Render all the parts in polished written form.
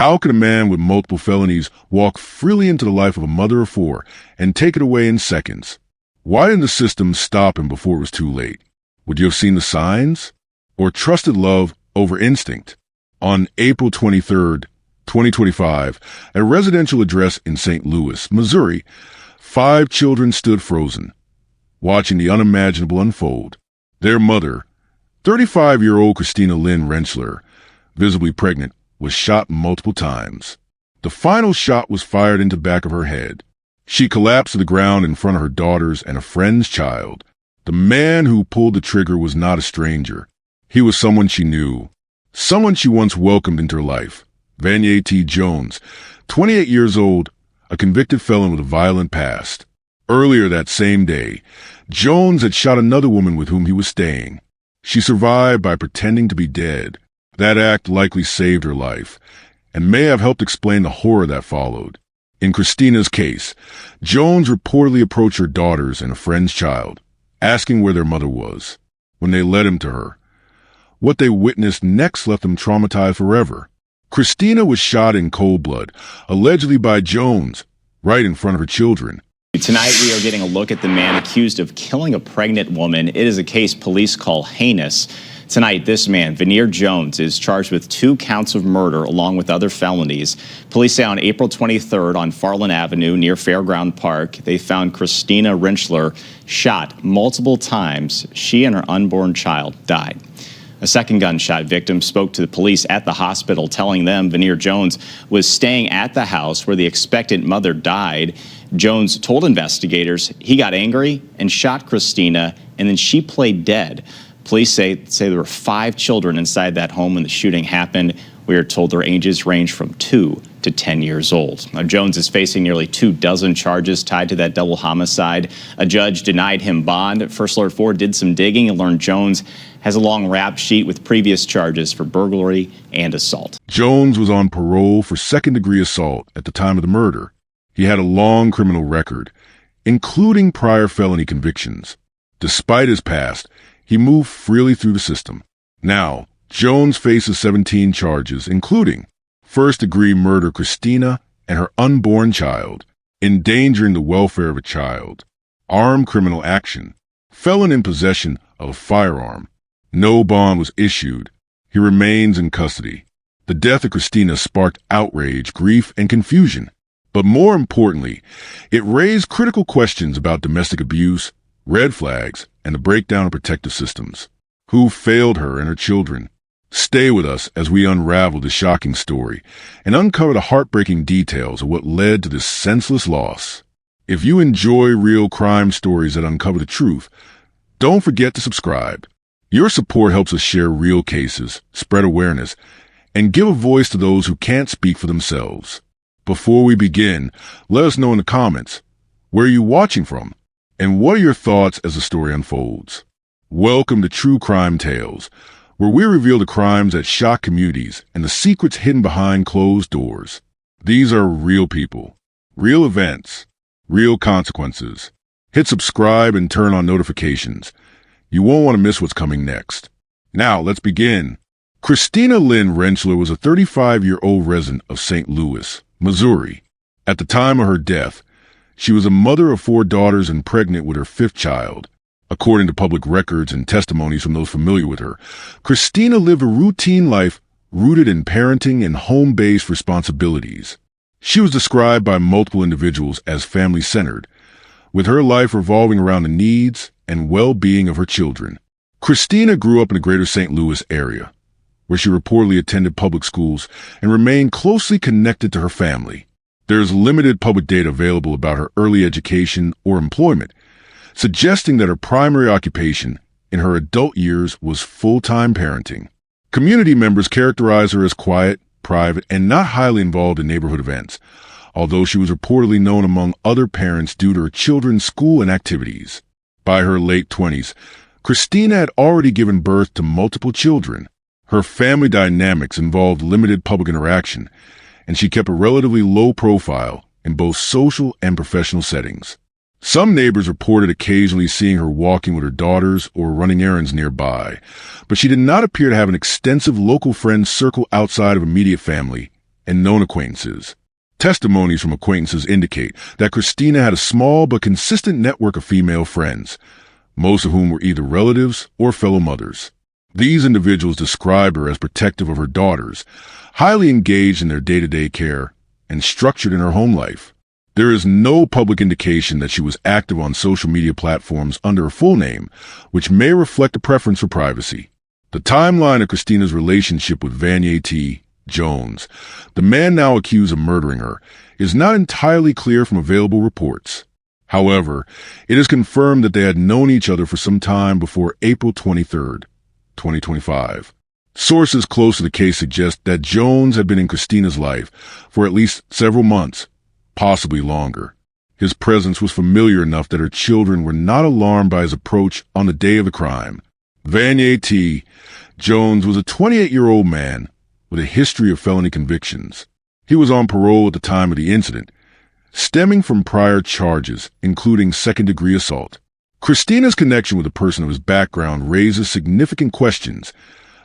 How could a man with multiple felonies walk freely into the life of a mother of four and take it away in seconds? Why didn't the system stop him before it was too late? Would you have seen the signs? Or trusted love over instinct? On April 23rd, 2025, at a residential address in St. Louis, Missouri, 5 children stood frozen, watching the unimaginable unfold. Their mother, 35-year-old Christina Lynn Rentschler, visibly pregnant, was shot multiple times. The final shot was fired into the back of her head. She collapsed to the ground in front of her daughters and a friend's child. The man who pulled the trigger was not a stranger. He was someone she knew, someone she once welcomed into her life. Vanier T. Jones, 28 years old, a convicted felon with a violent past. Earlier that same day, Jones had shot another woman with whom he was staying. She survived by pretending to be dead. That act likely saved her life, and may have helped explain the horror that followed. In Christina's case, Jones reportedly approached her daughters and a friend's child, asking where their mother was. When they led him to her, what they witnessed next left them traumatized forever. Christina was shot in cold blood, allegedly by Jones, right in front of her children. Tonight, we are getting a look at the man accused of killing a pregnant woman. It is a case police call heinous. Tonight, this man, Vanier Jones, is charged with 2 counts of murder along with other felonies. Police say on April 23rd on Farland Avenue near Fairground Park, they found Christina Rentschler shot multiple times. She and her unborn child died. A second gunshot victim spoke to the police at the hospital, telling them Vanier Jones was staying at the house where the expectant mother died. Jones told investigators he got angry and shot Christina, and then she played dead. Police say there were 5 children inside that home when the shooting happened. We are told their ages range from 2 to 10 years old. Now, Jones is facing nearly 24 charges tied to that double homicide. A judge denied him bond. First Alert 4 did some digging and learned Jones has a long rap sheet with previous charges for burglary and assault. Jones was on parole for second-degree assault at the time of the murder. He had a long criminal record, including prior felony convictions. Despite his past, he moved freely through the system. Now, Jones faces 17 charges, including first-degree murder Christina and her unborn child, endangering the welfare of a child, armed criminal action, felon in possession of a firearm. No bond was issued. He remains in custody. The death of Christina sparked outrage, grief, and confusion. But more importantly, it raised critical questions about domestic abuse, red flags, and the breakdown of protective systems. Who failed her and her children? Stay with us as we unravel this shocking story and uncover the heartbreaking details of what led to this senseless loss. If you enjoy real crime stories that uncover the truth, don't forget to subscribe. Your support helps us share real cases, spread awareness, and give a voice to those who can't speak for themselves. Before we begin, let us know in the comments, where are you watching from? And what are your thoughts as the story unfolds? Welcome to True Crime Tales, where we reveal the crimes that shock communities and the secrets hidden behind closed doors. These are real people, real events, real consequences. Hit subscribe and turn on notifications. You won't want to miss what's coming next. Now, let's begin. Christina Lynn Rentschler was a 35-year-old resident of St. Louis, Missouri. At the time of her death, she was a mother of 4 daughters and pregnant with her 5th child. According to public records and testimonies from those familiar with her, Christina lived a routine life rooted in parenting and home-based responsibilities. She was described by multiple individuals as family-centered, with her life revolving around the needs and well-being of her children. Christina grew up in the greater St. Louis area, where she reportedly attended public schools and remained closely connected to her family. There is limited public data available about her early education or employment, suggesting that her primary occupation in her adult years was full-time parenting. Community members characterize her as quiet, private, and not highly involved in neighborhood events, although she was reportedly known among other parents due to her children's school and activities. By her late 20s, Christina had already given birth to multiple children. Her family dynamics involved limited public interaction, and she kept a relatively low profile in both social and professional settings. Some neighbors reported occasionally seeing her walking with her daughters or running errands nearby, but she did not appear to have an extensive local friend circle outside of immediate family and known acquaintances. Testimonies from acquaintances indicate that Christina had a small but consistent network of female friends, most of whom were either relatives or fellow mothers. These individuals described her as protective of her daughters, highly engaged in their day-to-day care, and structured in her home life. There is no public indication that she was active on social media platforms under her full name, which may reflect a preference for privacy. The timeline of Christina's relationship with Vanier T. Jones, the man now accused of murdering her, is not entirely clear from available reports. However, it is confirmed that they had known each other for some time before April 23, 2025. Sources close to the case suggest that Jones had been in Christina's life for at least several months, possibly longer. His presence was familiar enough that her children were not alarmed by his approach on the day of the crime. Vanier T. Jones was a 28-year-old man with a history of felony convictions. He was on parole at the time of the incident, stemming from prior charges, including second-degree assault. Christina's connection with a person of his background raises significant questions,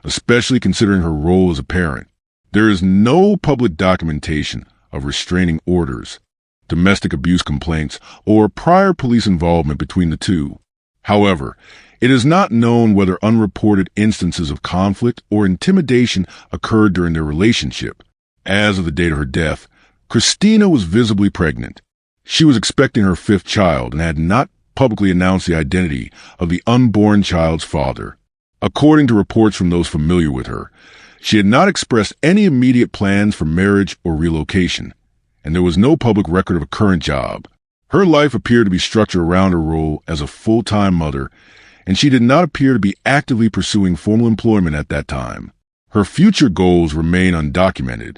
especially considering her role as a parent. There is no public documentation of restraining orders, domestic abuse complaints, or prior police involvement between the two. However, it is not known whether unreported instances of conflict or intimidation occurred during their relationship. As of the date of her death, Christina was visibly pregnant. She was expecting her fifth child and had not publicly announced the identity of the unborn child's father. According to reports from those familiar with her, she had not expressed any immediate plans for marriage or relocation, and there was no public record of a current job. Her life appeared to be structured around her role as a full-time mother, and she did not appear to be actively pursuing formal employment at that time. Her future goals remain undocumented,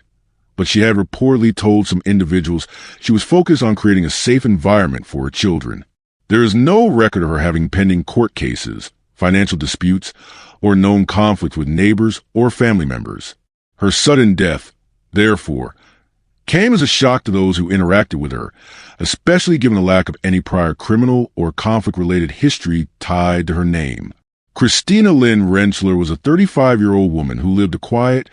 but she had reportedly told some individuals she was focused on creating a safe environment for her children. There is no record of her having pending court cases, financial disputes, or known conflict with neighbors or family members. Her sudden death, therefore, came as a shock to those who interacted with her, especially given the lack of any prior criminal or conflict-related history tied to her name. Christina Lynn Rentschler was a 35-year-old woman who lived a quiet,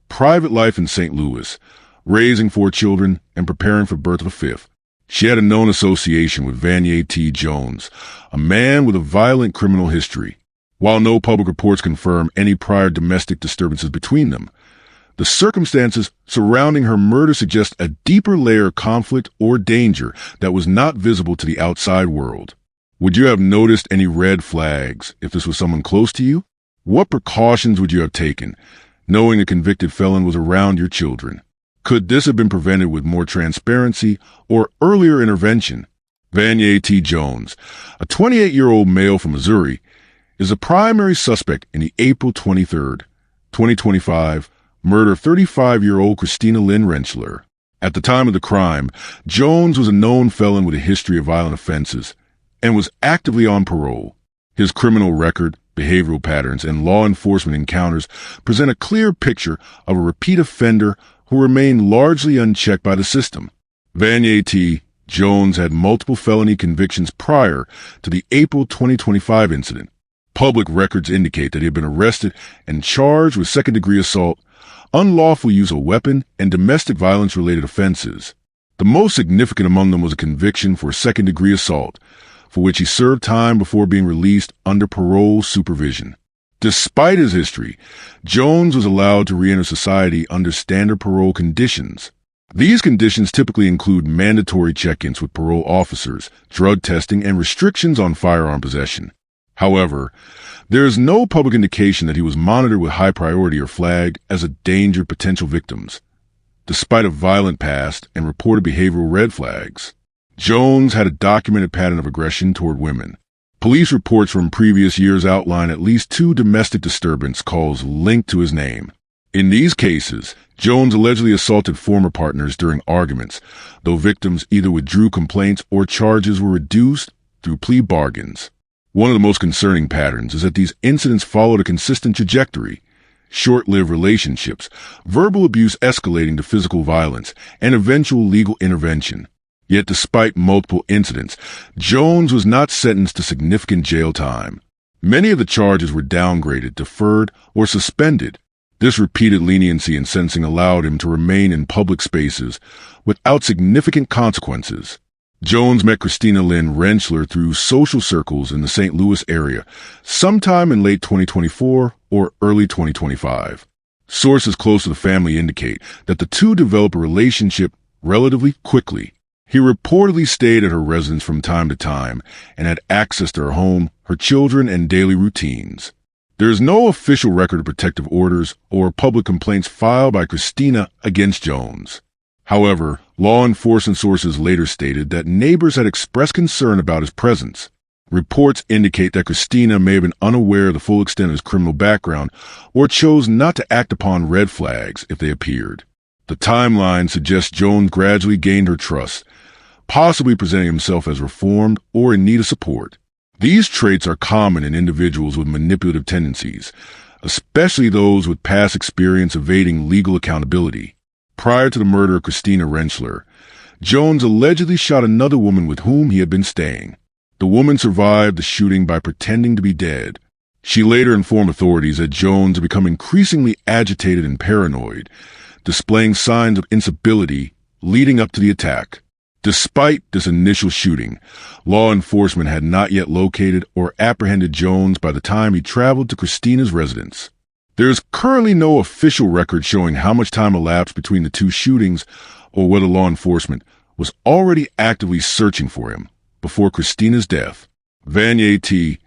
private life in St. Louis, raising 4 children and preparing for the birth of a fifth. She had a known association with Vanier T. Jones, a man with a violent criminal history. While no public reports confirm any prior domestic disturbances between them, the circumstances surrounding her murder suggest a deeper layer of conflict or danger that was not visible to the outside world. Would you have noticed any red flags if this was someone close to you? What precautions would you have taken, knowing a convicted felon was around your children? Could this have been prevented with more transparency or earlier intervention? Vanier T. Jones, a 28-year-old male from Missouri, is a primary suspect in the April 23, 2025, murder of 35-year-old Christina Lynn Rentschler. At the time of the crime, Jones was a known felon with a history of violent offenses and was actively on parole. His criminal record, behavioral patterns, and law enforcement encounters present a clear picture of a repeat offender who remained largely unchecked by the system. Vanier T. Jones had multiple felony convictions prior to the April 2025 incident. Public records indicate that he had been arrested and charged with second-degree assault, unlawful use of a weapon, and domestic violence-related offenses. The most significant among them was a conviction for second-degree assault, for which he served time before being released under parole supervision. Despite his history, Jones was allowed to re-enter society under standard parole conditions. These conditions typically include mandatory check-ins with parole officers, drug testing, and restrictions on firearm possession. However, there is no public indication that he was monitored with high priority or flagged as a danger to potential victims. Despite a violent past and reported behavioral red flags, Jones had a documented pattern of aggression toward women. Police reports from previous years outline at least 2 domestic disturbance calls linked to his name. In these cases, Jones allegedly assaulted former partners during arguments, though victims either withdrew complaints or charges were reduced through plea bargains. One of the most concerning patterns is that these incidents followed a consistent trajectory: short-lived relationships, verbal abuse escalating to physical violence, and eventual legal intervention. Yet despite multiple incidents, Jones was not sentenced to significant jail time. Many of the charges were downgraded, deferred, or suspended. This repeated leniency in sentencing allowed him to remain in public spaces without significant consequences. Jones met Christina Lynn Rentschler through social circles in the St. Louis area sometime in late 2024 or early 2025. Sources close to the family indicate that the two developed a relationship relatively quickly. He reportedly stayed at her residence from time to time and had access to her home, her children, and daily routines. There is no official record of protective orders or public complaints filed by Christina against Jones. However, law enforcement sources later stated that neighbors had expressed concern about his presence. Reports indicate that Christina may have been unaware of the full extent of his criminal background or chose not to act upon red flags if they appeared. The timeline suggests Jones gradually gained her trust, possibly presenting himself as reformed or in need of support. These traits are common in individuals with manipulative tendencies, especially those with past experience evading legal accountability. Prior to the murder of Christina Rentschler, Jones allegedly shot another woman with whom he had been staying. The woman survived the shooting by pretending to be dead. She later informed authorities that Jones had become increasingly agitated and paranoid, displaying signs of instability leading up to the attack. Despite this initial shooting, law enforcement had not yet located or apprehended Jones by the time he traveled to Christina's residence. There is currently no official record showing how much time elapsed between the two shootings or whether law enforcement was already actively searching for him before Christina's death. Vanier T.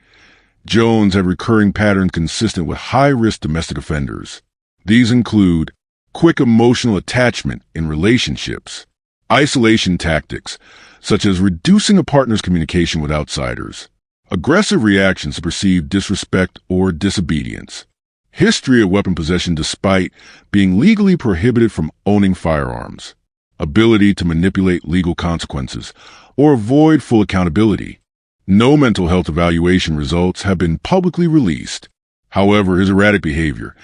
Jones had recurring patterns consistent with high-risk domestic offenders. These include quick emotional attachment in relationships, isolation tactics, such as reducing a partner's communication with outsiders, aggressive reactions to perceived disrespect or disobedience, history of weapon possession despite being legally prohibited from owning firearms, ability to manipulate legal consequences or avoid full accountability. No mental health evaluation results have been publicly released. However, his erratic behavior,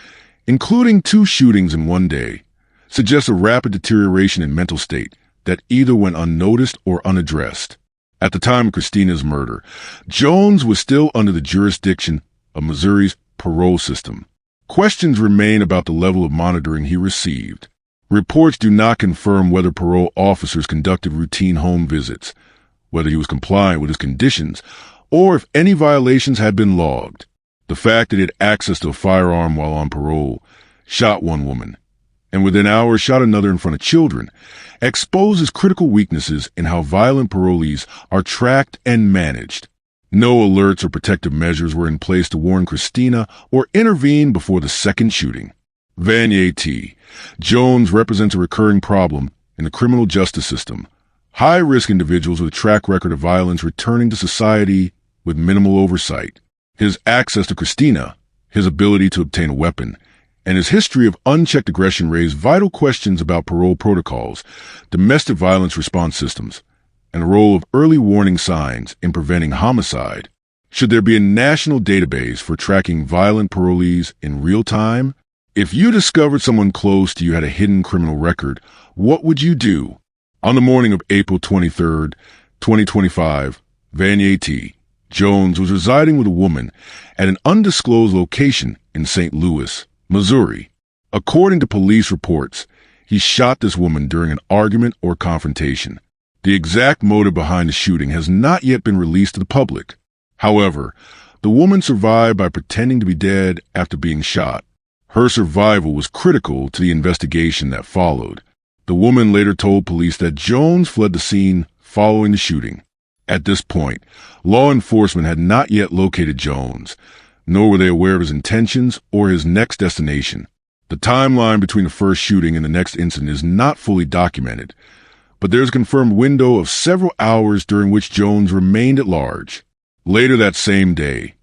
including 2 shootings in one day, suggests a rapid deterioration in mental state that either went unnoticed or unaddressed. At the time of Christina's murder, Jones was still under the jurisdiction of Missouri's parole system. Questions remain about the level of monitoring he received. Reports do not confirm whether parole officers conducted routine home visits, whether he was compliant with his conditions, or if any violations had been logged. The fact that he had access to a firearm while on parole, shot one woman, and within hours shot another in front of children, exposes critical weaknesses in how violent parolees are tracked and managed. No alerts or protective measures were in place to warn Christina or intervene before the second shooting. Vanier T. Jones represents a recurring problem in the criminal justice system. High-risk individuals with a track record of violence returning to society with minimal oversight. His access to Christina, his ability to obtain a weapon, and his history of unchecked aggression raise vital questions about parole protocols, domestic violence response systems, and the role of early warning signs in preventing homicide. Should there be a national database for tracking violent parolees in real time? If you discovered someone close to you had a hidden criminal record, what would you do? On the morning of April 23, 2025, Vanier T. Jones was residing with a woman at an undisclosed location in St. Louis, Missouri. According to police reports, he shot this woman during an argument or confrontation. The exact motive behind the shooting has not yet been released to the public. However, the woman survived by pretending to be dead after being shot. Her survival was critical to the investigation that followed. The woman later told police that Jones fled the scene following the shooting. At this point, law enforcement had not yet located Jones, nor were they aware of his intentions or his next destination. The timeline between the first shooting and the next incident is not fully documented, but there is a confirmed window of several hours during which Jones remained at large. Later that same day,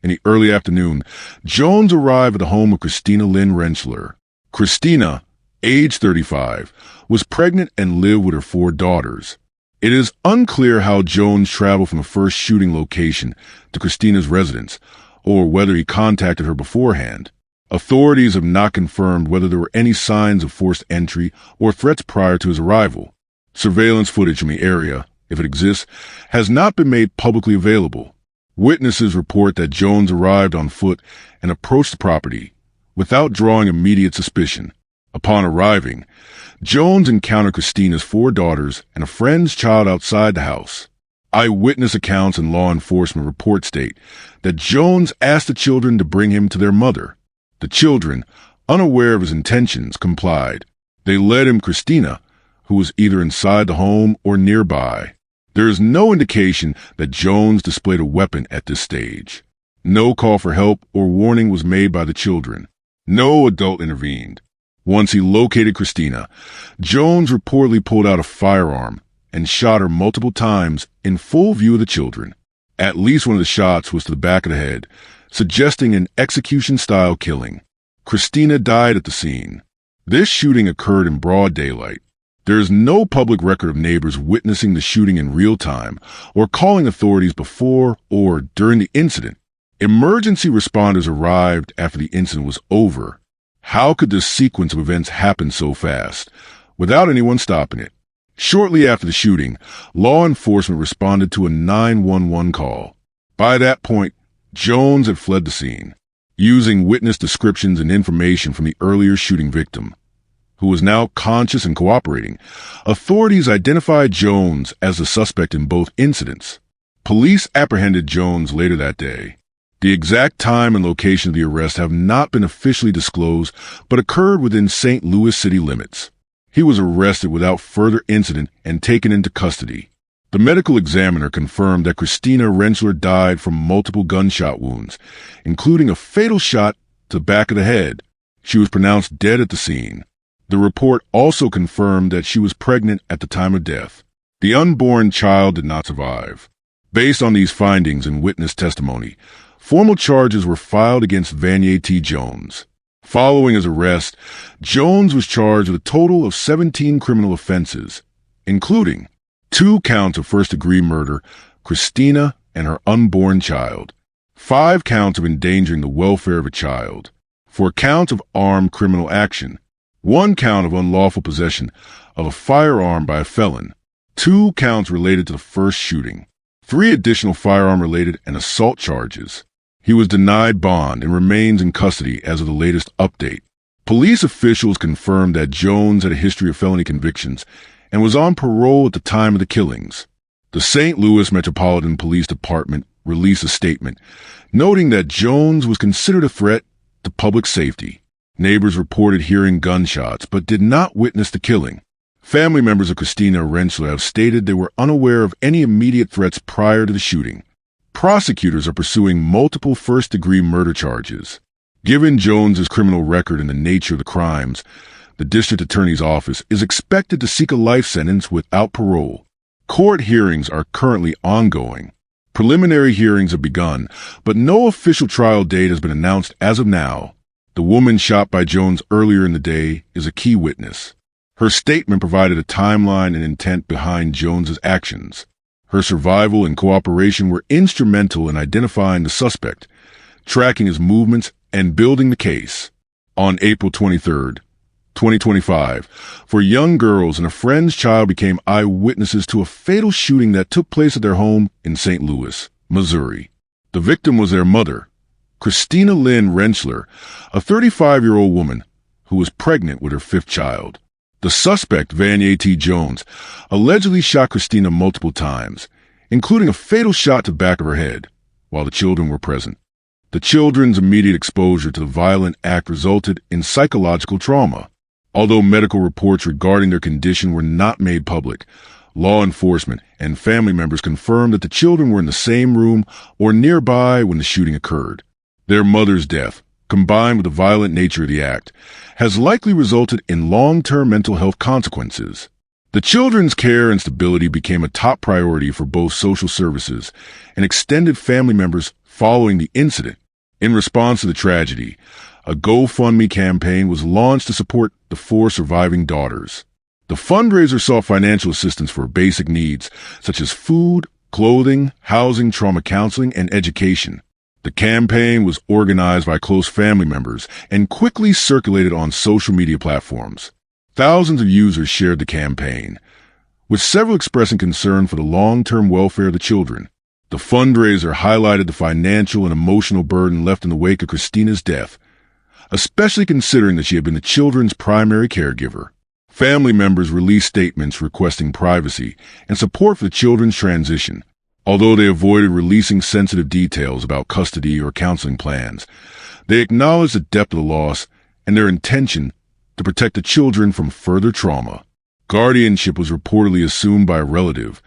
in the early afternoon, Jones arrived at the home of Christina Lynn Rentschler. Christina, age 35, was pregnant and lived with her 4 daughters. It is unclear how Jones traveled from the first shooting location to Christina's residence, or whether he contacted her beforehand. Authorities have not confirmed whether there were any signs of forced entry or threats prior to his arrival. Surveillance footage from the area, if it exists, has not been made publicly available. Witnesses report that Jones arrived on foot and approached the property, without drawing immediate suspicion. Upon arriving, Jones encountered Christina's 4 daughters and a friend's child outside the house. Eyewitness accounts and law enforcement reports state that Jones asked the children to bring him to their mother. The children, unaware of his intentions, complied. They led him Christina, who was either inside the home or nearby. There is no indication that Jones displayed a weapon at this stage. No call for help or warning was made by the children. No adult intervened. Once he located Christina, Jones reportedly pulled out a firearm and shot her multiple times in full view of the children. At least one of the shots was to the back of the head, suggesting an execution-style killing. Christina died at the scene. This shooting occurred in broad daylight. There is no public record of neighbors witnessing the shooting in real time or calling authorities before or during the incident. Emergency responders arrived after the incident was over. How could this sequence of events happen so fast, without anyone stopping it? Shortly after the shooting, law enforcement responded to a 911 call. By that point, Jones had fled the scene, using witness descriptions and information from the earlier shooting victim, who was now conscious and cooperating. Authorities identified Jones as the suspect in both incidents. Police apprehended Jones later that day. The exact time and location of the arrest have not been officially disclosed, but occurred within St. Louis city limits. He was arrested without further incident and taken into custody. The medical examiner confirmed that Christina Rentschler died from multiple gunshot wounds, including a fatal shot to the back of the head. She was pronounced dead at the scene. The report also confirmed that she was pregnant at the time of death. The unborn child did not survive. Based on these findings and witness testimony, formal charges were filed against Vanier T. Jones. Following his arrest, Jones was charged with a total of 17 criminal offenses, including 2 counts of first-degree murder, Christina and her unborn child, 5 counts of endangering the welfare of a child, 4 counts of armed criminal action, 1 count of unlawful possession of a firearm by a felon, 2 counts related to the first shooting, 3 additional firearm-related and assault charges. He was denied bond and remains in custody as of the latest update. Police officials confirmed that Jones had a history of felony convictions and was on parole at the time of the killings. The St. Louis Metropolitan Police Department released a statement noting that Jones was considered a threat to public safety. Neighbors reported hearing gunshots but did not witness the killing. Family members of Christina Rentschler have stated they were unaware of any immediate threats prior to the shooting. Prosecutors are pursuing multiple first-degree murder charges. Given Jones's criminal record and the nature of the crimes, the district attorney's office is expected to seek a life sentence without parole. Court hearings are currently ongoing. Preliminary hearings have begun, but no official trial date has been announced as of now. The woman shot by Jones earlier in the day is a key witness. Her statement provided a timeline and intent behind Jones's actions. Her survival and cooperation were instrumental in identifying the suspect, tracking his movements, and building the case. On April 23, 2025, 4 young girls and a friend's child became eyewitnesses to a fatal shooting that took place at their home in St. Louis, Missouri. The victim was their mother, Christina Lynn Rentschler, a 35-year-old woman who was pregnant with her 5th child. The suspect, Vanier T. Jones, allegedly shot Christina multiple times, including a fatal shot to the back of her head, while the children were present. The children's immediate exposure to the violent act resulted in psychological trauma. Although medical reports regarding their condition were not made public, law enforcement and family members confirmed that the children were in the same room or nearby when the shooting occurred. Their mother's death, combined with the violent nature of the act, has likely resulted in long-term mental health consequences. The children's care and stability became a top priority for both social services and extended family members following the incident. In response to the tragedy, a GoFundMe campaign was launched to support the 4 surviving daughters. The fundraiser sought financial assistance for basic needs such as food, clothing, housing, trauma counseling, and education. The campaign was organized by close family members and quickly circulated on social media platforms. Thousands of users shared the campaign, with several expressing concern for the long-term welfare of the children. The fundraiser highlighted the financial and emotional burden left in the wake of Christina's death, especially considering that she had been the children's primary caregiver. Family members released statements requesting privacy and support for the children's transition, although they avoided releasing sensitive details about custody or counseling plans. They acknowledged the depth of the loss and their intention to protect the children from further trauma. Guardianship was reportedly assumed by a relative,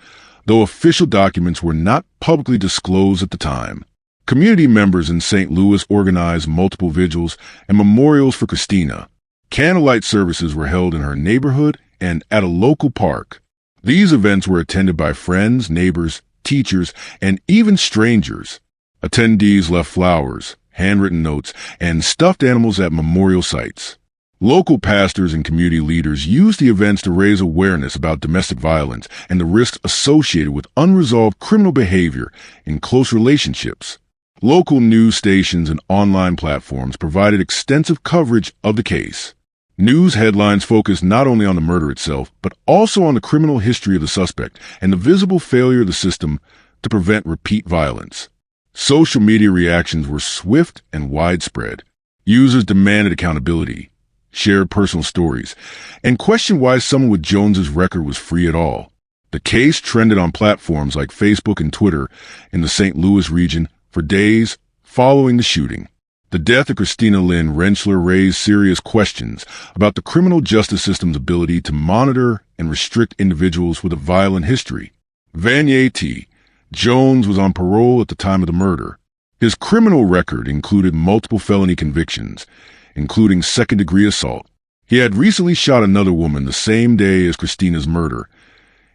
though official documents were not publicly disclosed at the time. Community members in St. Louis organized multiple vigils and memorials for Christina. Candlelight services were held in her neighborhood and at a local park. These events were attended by friends, neighbors, teachers, and even strangers. Attendees left flowers, handwritten notes, and stuffed animals at memorial sites. Local pastors and community leaders used the events to raise awareness about domestic violence and the risks associated with unresolved criminal behavior in close relationships. Local news stations and online platforms provided extensive coverage of the case. News headlines focused not only on the murder itself, but also on the criminal history of the suspect and the visible failure of the system to prevent repeat violence. Social media reactions were swift and widespread. Users demanded accountability, shared personal stories, and questioned why someone with Jones's record was free at all. The case trended on platforms like Facebook and Twitter in the St. Louis region for days following the shooting. The death of Christina Lynn Rentschler raised serious questions about the criminal justice system's ability to monitor and restrict individuals with a violent history. Vanier T. Jones was on parole at the time of the murder. His criminal record included multiple felony convictions, including second-degree assault. He had recently shot another woman the same day as Christina's murder,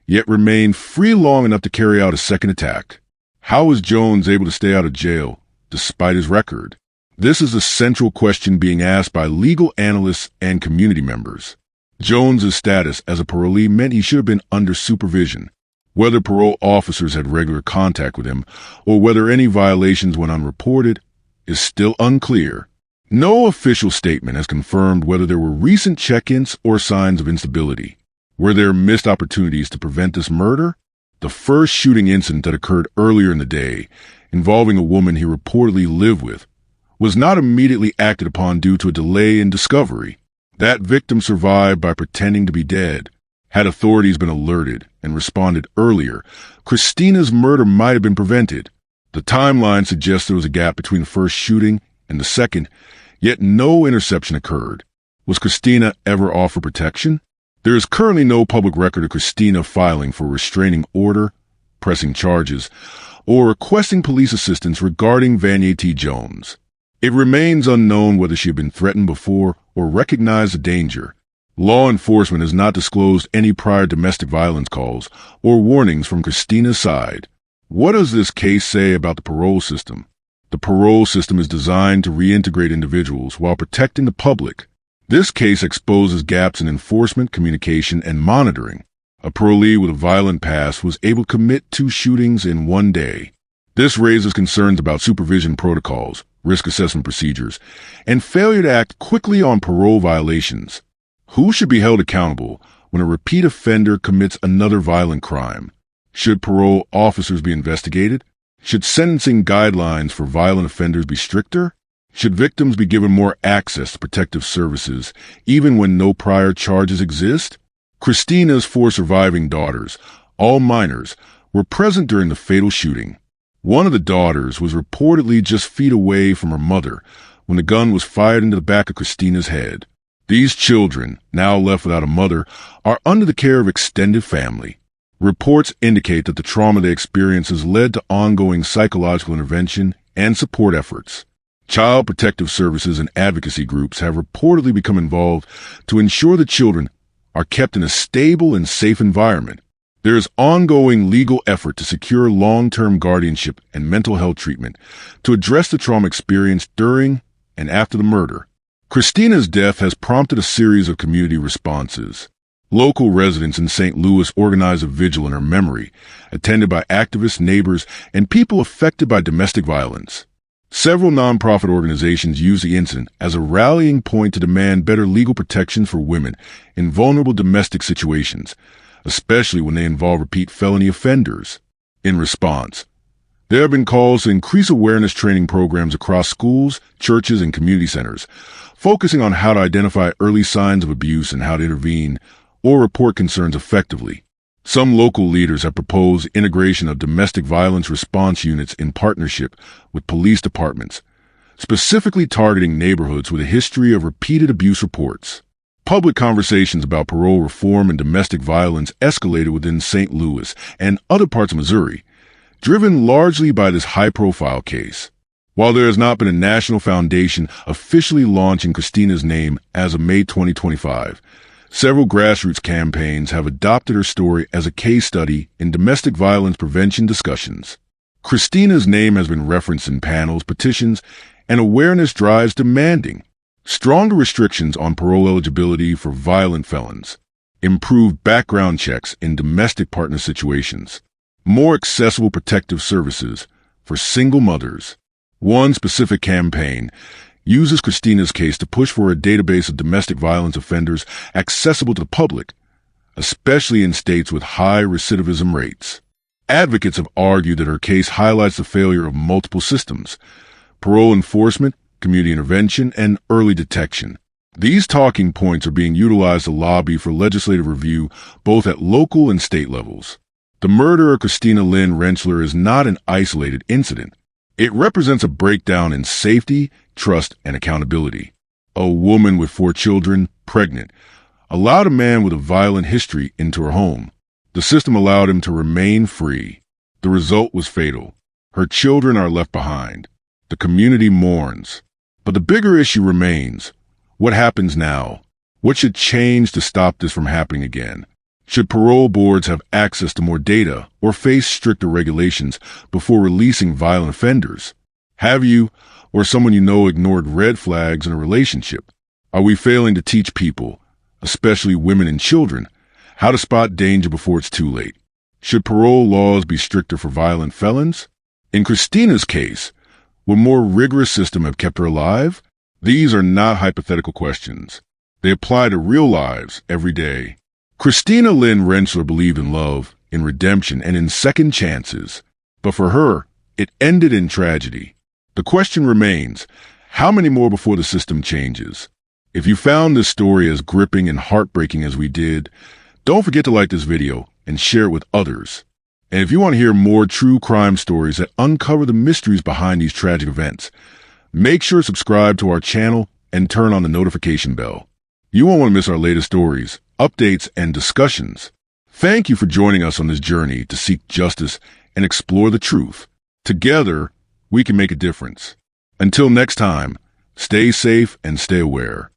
yet remained free long enough to carry out a second attack. How was Jones able to stay out of jail despite his record? This is a central question being asked by legal analysts and community members. Jones's status as a parolee meant he should have been under supervision. Whether parole officers had regular contact with him or whether any violations went unreported is still unclear. No official statement has confirmed whether there were recent check-ins or signs of instability. Were there missed opportunities to prevent this murder? The first shooting incident that occurred earlier in the day, involving a woman he reportedly lived with, was not immediately acted upon due to a delay in discovery. That victim survived by pretending to be dead. Had authorities been alerted and responded earlier, Christina's murder might have been prevented. The timeline suggests there was a gap between the first shooting and the second, yet no interception occurred. Was Christina ever offered protection? There is currently no public record of Christina filing for a restraining order, pressing charges, or requesting police assistance regarding Vanier T. Jones. It remains unknown whether she had been threatened before or recognized the danger. Law enforcement has not disclosed any prior domestic violence calls or warnings from Christina's side. What does this case say about the parole system? The parole system is designed to reintegrate individuals while protecting the public. This case exposes gaps in enforcement, communication, and monitoring. A parolee with a violent past was able to commit 2 shootings in one day. This raises concerns about supervision protocols, risk assessment procedures, and failure to act quickly on parole violations. Who should be held accountable when a repeat offender commits another violent crime? Should parole officers be investigated? Should sentencing guidelines for violent offenders be stricter? Should victims be given more access to protective services, even when no prior charges exist? Christina's 4 surviving daughters, all minors, were present during the fatal shooting. One of the daughters was reportedly just feet away from her mother when the gun was fired into the back of Christina's head. These children, now left without a mother, are under the care of extended family. Reports indicate that the trauma they experience has led to ongoing psychological intervention and support efforts. Child protective services and advocacy groups have reportedly become involved to ensure the children are kept in a stable and safe environment. There is ongoing legal effort to secure long-term guardianship and mental health treatment to address the trauma experienced during and after the murder. Christina's death has prompted a series of community responses. Local residents in St. Louis organized a vigil in her memory, attended by activists, neighbors, and people affected by domestic violence. Several nonprofit organizations used the incident as a rallying point to demand better legal protections for women in vulnerable domestic situations, especially when they involve repeat felony offenders. In response, There have been calls to increase awareness training programs across schools, churches, and community centers, focusing on how to identify early signs of abuse and how to intervene or report concerns effectively. Some local leaders have proposed integration of domestic violence response units in partnership with police departments, specifically targeting neighborhoods with a history of repeated abuse reports. Public conversations about parole reform and domestic violence escalated within St. Louis and other parts of Missouri, driven largely by this high-profile case. While there has not been a national foundation officially launching Christina's name as of May 2025, several grassroots campaigns have adopted her story as a case study in domestic violence prevention discussions. Christina's name has been referenced in panels, petitions, and awareness drives demanding stronger restrictions on parole eligibility for violent felons, improved background checks in domestic partner situations, more accessible protective services for single mothers. One specific campaign uses Christina's case to push for a database of domestic violence offenders accessible to the public, especially in states with high recidivism rates. Advocates have argued that her case highlights the failure of multiple systems: parole enforcement, community intervention, and early detection. These talking points are being utilized to lobby for legislative review both at local and state levels. The murder of Christina Lynn Rentschler is not an isolated incident. It represents a breakdown in safety, trust, and accountability. A woman with 4 children, pregnant, allowed a man with a violent history into her home. The system allowed him to remain free. The result was fatal. Her children are left behind. The community mourns. But the bigger issue remains. What happens now? What should change to stop this from happening again? Should parole boards have access to more data or face stricter regulations before releasing violent offenders? Have you, or someone you know, ignored red flags in a relationship? Are we failing to teach people, especially women and children, how to spot danger before it's too late? Should parole laws be stricter for violent felons? In Christina's case, would a more rigorous system have kept her alive? These are not hypothetical questions. They apply to real lives every day. Christina Lynn Rentschler believed in love, in redemption, and in second chances. But for her, it ended in tragedy. The question remains, how many more before the system changes? If you found this story as gripping and heartbreaking as we did, don't forget to like this video and share it with others. And if you want to hear more true crime stories that uncover the mysteries behind these tragic events, make sure to subscribe to our channel and turn on the notification bell. You won't want to miss our latest stories, updates, and discussions. Thank you for joining us on this journey to seek justice and explore the truth. Together, we can make a difference. Until next time, stay safe and stay aware.